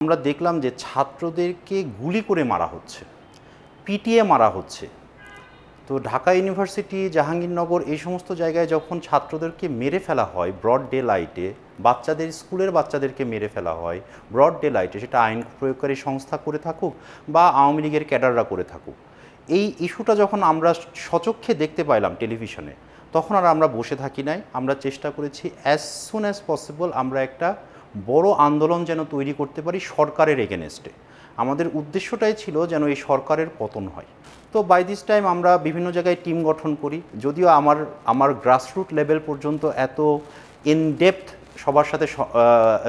আমরা দেখলাম যে ছাত্রদেরকে গুলি করে মারা হচ্ছে, পিটিয়ে মারা হচ্ছে। তো ঢাকা ইউনিভার্সিটি, জাহাঙ্গীরনগর এই সমস্ত জায়গায় যখন ছাত্রদেরকে মেরে ফেলা হয় ব্রড ডে লাইটে, স্কুলের বাচ্চাদেরকে মেরে ফেলা হয় ব্রড ডে লাইটে, সেটা আইন প্রয়োগকারী সংস্থা করে থাকুক বা আওয়ামী লীগের ক্যাডাররা করে থাকুক, এই ইস্যুটা যখন আমরা সচক্ষে দেখতে পাইলাম টেলিভিশনে, তখন আর আমরা বসে থাকি নাই। আমরা চেষ্টা করেছি অ্যাজ সুন অ্যাজ পসিবল আমরা একটা বড় আন্দোলন যেন তৈরি করতে পারি সরকারের এগেনস্টে। আমাদের উদ্দেশ্যটাই ছিল যেন এই সরকারের পতন হয়। তো বাই দিস টাইম আমরা বিভিন্ন জায়গায় টিম গঠন করি। যদিও আমার গ্রাসরুট লেভেল পর্যন্ত এত ইনডেপথ সবার সাথে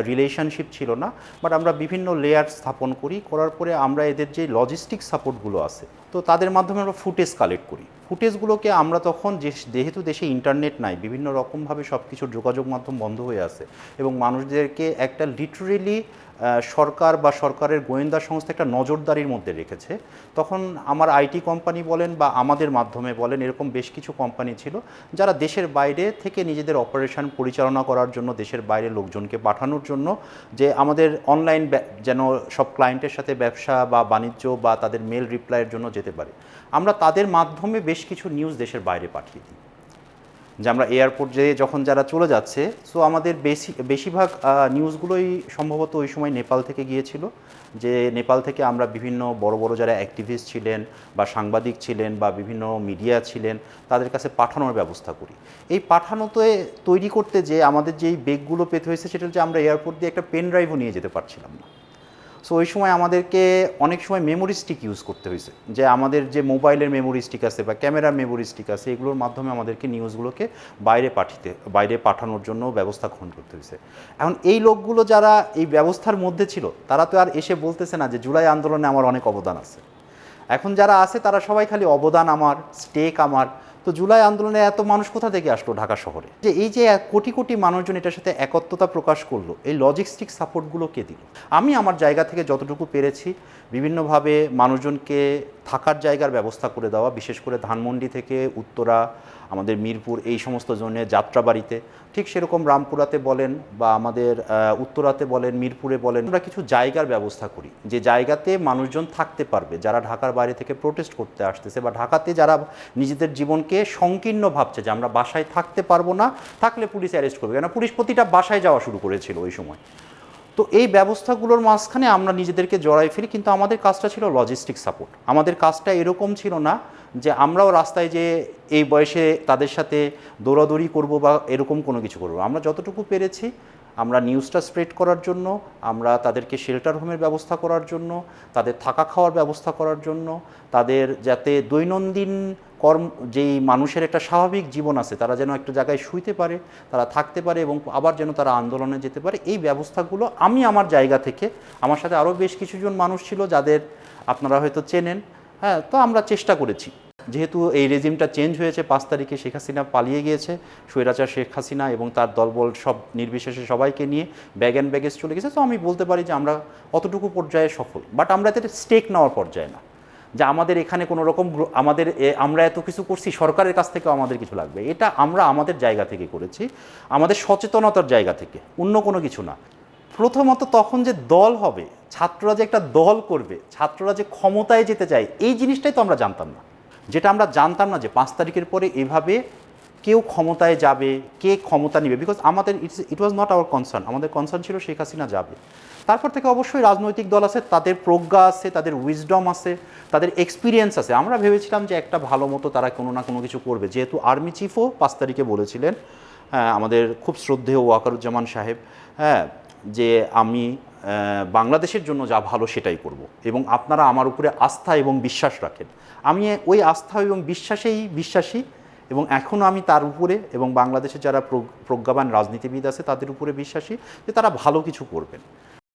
রিলেশনশিপ ছিল না, বাট আমরা বিভিন্ন লেয়ার স্থাপন করি। করার পরে আমরা এদের যে লজিস্টিক সাপোর্টগুলো আছে, তো তাদের মাধ্যমে আমরা ফুটেজ কালেক্ট করি। ফুটেজগুলোকে আমরা তখন যেহেতু দেশে ইন্টারনেট নাই, বিভিন্ন রকমভাবে সব কিছুর যোগাযোগ মাধ্যম বন্ধ হয়ে আছে এবং মানুষদেরকে একটা লিটারেলি সরকার বা সরকারের গোয়েন্দা সংস্থা একটা নজরদারির মধ্যে রেখেছে। তখন আমার আইটি কোম্পানি বলেন বা আমাদের মাধ্যমে বলেন, এরকম বেশ কিছু কোম্পানি ছিল যারা দেশের বাইরে থেকে নিজেদের অপারেশন পরিচালনা করার জন্য, দেশের বাইরে লোকজনকে পাঠানোর জন্য, যে আমাদের অনলাইন যেন সব ক্লায়েন্টের সাথে ব্যবসা বা বাণিজ্য বা তাদের মেল রিপ্লাইয়ের জন্য যেতে পারে, আমরা তাদের মাধ্যমে বেশ কিছু নিউজ দেশের বাইরে পাঠিয়ে দিই। যে আমরা এয়ারপোর্ট যেয়ে যখন যারা চলে যাচ্ছে, সো আমাদের বেশিরভাগ নিউজগুলোই সম্ভবত ওই সময় নেপাল থেকে গিয়েছিল। যে নেপাল থেকে আমরা বিভিন্ন বড় বড় যারা অ্যাক্টিভিস্ট ছিলেন বা সাংবাদিক ছিলেন বা বিভিন্ন মিডিয়া ছিলেন, তাদের কাছে পাঠানোর ব্যবস্থা করি। এই পাঠানোতে তৈরি করতে যে আমাদের যেই বেগগুলো পেতে হয়েছে, সেটা হচ্ছে আমরা এয়ারপোর্ট দিয়ে একটা পেন ড্রাইভও নিয়ে যেতে পারছিলাম না। সো ওই সময় আমাদেরকে অনেক সময় মেমোরি স্টিক ইউজ করতে হয়েছে, যে আমাদের যে মোবাইলের মেমোরি স্টিক আছে বা ক্যামেরার মেমোরি স্টিক আছে, এগুলোর মাধ্যমে আমাদেরকে নিউজগুলোকে বাইরে পাঠানোর জন্য ব্যবস্থা গ্রহণ করতে হয়েছে। এখন এই লোকগুলো যারা এই ব্যবস্থার মধ্যে ছিল, তারা তো আর এসে বলতেছে না যে জুলাই আন্দোলনে আমার অনেক অবদান আছে। এখন যারা আছে তারা সবাই খালি অবদান আমার, স্টেক আমার। তো জুলাই আন্দোলনে এত মানুষ কোথা থেকে আসলো ঢাকা শহরে? যে এই যে কোটি কোটি মানুষজন এটার সাথে একত্রতা প্রকাশ করলো, এই লজিস্টিক সাপোর্টগুলো কে দিল? আমি আমার জায়গা থেকে যতটুকু পেরেছি বিভিন্নভাবে মানুষজনকে থাকার জায়গার ব্যবস্থা করে দেওয়া, বিশেষ করে ধানমন্ডি থেকে উত্তরা, আমাদের মিরপুর এই সমস্ত জোনে যাত্রাবাড়িতে, ঠিক সেরকম রামপুরাতে বলেন বা আমাদের উত্তরাতে বলেন, মিরপুরে বলেন, আমরা কিছু জায়গার ব্যবস্থা করি যে জায়গাতে মানুষজন থাকতে পারবে যারা ঢাকার বাইরে থেকে প্রোটেস্ট করতে আসতেছে বা ঢাকাতে যারা নিজেদের জীবনকে সংকীর্ণ ভাবছে যে আমরা বাসায় থাকতে পারবো না, থাকলে পুলিশ অ্যারেস্ট করবে, কেন পুলিশ প্রতিটা বাসায় যাওয়া শুরু করেছিল ওই সময়। তো এই ব্যবস্থাগুলোর মাঝখানে আমরা নিজেদেরকে জড়াই ফেলি, কিন্তু আমাদের কাজটা ছিল লজিস্টিক সাপোর্ট। আমাদের কাজটা এরকম ছিল না যে আমরাও রাস্তায় যে এই বয়সে তাদের সাথে দৌড়াদৌড়ি করব বা এরকম কোনো কিছু করবো। আমরা যতটুকু পেরেছি আমরা নিউজটা স্প্রেড করার জন্য, আমরা তাদেরকে শেল্টার হোমের ব্যবস্থা করার জন্য, তাদের থাকা খাওয়ার ব্যবস্থা করার জন্য, তাদের যাতে দৈনন্দিন যেই মানুষের একটা স্বাভাবিক জীবন আছে, তারা যেন একটা জায়গায় শুইতে পারে, তারা থাকতে পারে এবং আবার যেন তারা আন্দোলনে যেতে পারে, এই ব্যবস্থাগুলো আমি আমার জায়গা থেকে, আমার সাথে আরও বেশ কিছুজন মানুষ ছিল যাদের আপনারা হয়তো চেনেন, হ্যাঁ, তো আমরা চেষ্টা করেছি। যেহেতু এই রেজিমটা চেঞ্জ হয়েছে, 5 তারিখে শেখ হাসিনা পালিয়ে গিয়েছে, স্বৈরাচার শেখ হাসিনা এবং তার দলবল সব নির্বিশেষে সবাইকে নিয়ে ব্যাগ অ্যান্ড ব্যাগেজ চলে গেছে। তো আমি বলতে পারি যে আমরা অতটুকু পর্যায়ে সফল, বাট আমরা এতে স্টেক নেওয়ার পর্যায়ে না, যে আমাদের এখানে কোনো রকম আমরা এত কিছু করছি, সরকারের কাছ থেকেও আমাদের কিছু লাগবে। এটা আমরা আমাদের জায়গা থেকে করেছি, আমাদের সচেতনতার জায়গা থেকে, অন্য কোনো কিছু না। প্রথমত তখন যে দল হবে, ছাত্ররা যে একটা দল করবে, ছাত্ররা যে ক্ষমতায় যেতে চায়, এই জিনিসটাই তো আমরা জানতাম না। যেটা আমরা জানতাম না যে 5 তারিখের পরে এভাবে কেউ ক্ষমতায় যাবে, কে ক্ষমতা নেবে, বিকজ আমাদের ইট ওয়াজ নট আওয়ার কনসার্ন। আমাদের কনসার্ন ছিল শেখ হাসিনা যাবে। তারপর থেকে অবশ্যই রাজনৈতিক দল আছে, তাদের প্রজ্ঞা আছে, তাদের উইজডম আছে, তাদের এক্সপিরিয়েন্স আছে। আমরা ভেবেছিলাম যে একটা ভালো মতো তারা কোনো না কোনো কিছু করবে, যেহেতু আর্মি চিফও 5 তারিখে বলেছিলেন, হ্যাঁ, আমাদের খুব শ্রদ্ধেয় ওয়াকারুজ্জামান সাহেব, হ্যাঁ, যে আমি বাংলাদেশের জন্য যা ভালো সেটাই করব এবং আপনারা আমার উপরে আস্থা এবং বিশ্বাস রাখেন। আমি ওই আস্থা এবং বিশ্বাসেই বিশ্বাসী এবং এখনও আমি তার উপরে এবং বাংলাদেশে যারা প্রজ্ঞাবান রাজনীতিবিদ আছে তাদের উপরে বিশ্বাসী যে তারা ভালো কিছু করবেন।